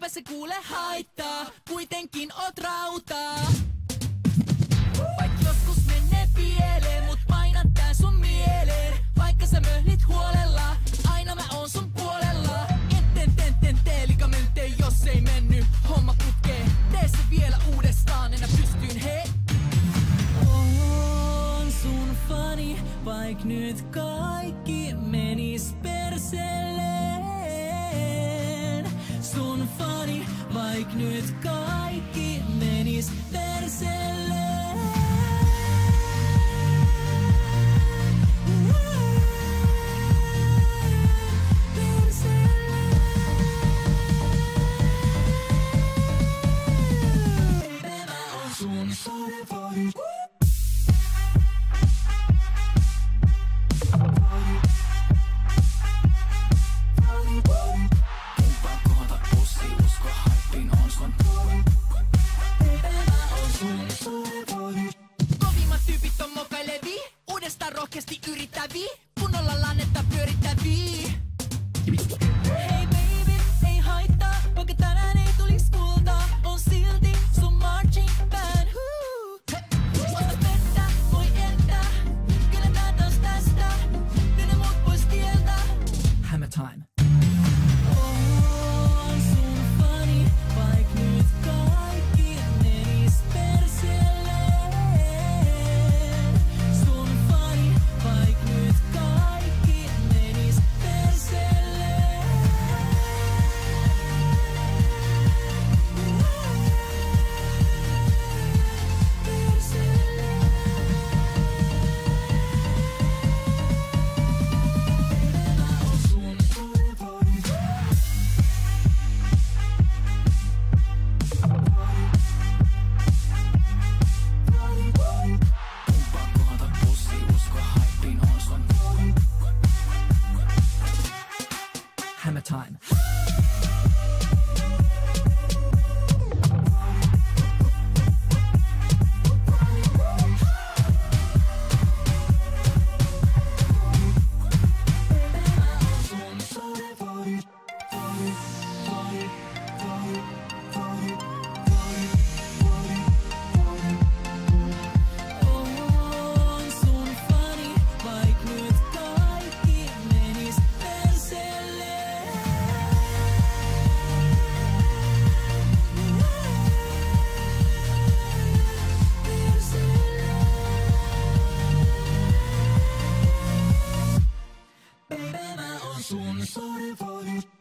se kuule haittaa, kuitenkin oot rautaa. Vaik joskus menee pieleen, mut painan tää sun mieleen. Vaikka sä möhlit huolella, aina mä oon sun puolella. Etten teelikamente, jos ei menny, homma putkee. Tee se vielä uudestaan, enä pystyyn he. Oon sun fani, vaik nyt kaikki menis perseleen. Sun fani, vaik nyt kaikki menis perseleen. Kovimmat tyypit on mokailevii, uudestaan rohkeasti yrittävii, kunnolla lannetta pyörittävii. Hei baby, ei haittaa, vaikka tänään ei tulis kultaa, on silti sun marching band. Ota vettä, voi eltää, kyllä tää taas tästä, vedä mut pois tieltä. Hammer time. On sun fani, vaik nyt kaikki menis perseleen. Sun fani, vaik nyt kaikki menis perseleen. Hammer time. On sun fani, vaik nyt kaikki menis perseleen. Perseleen. Mä oon sun sorvoni.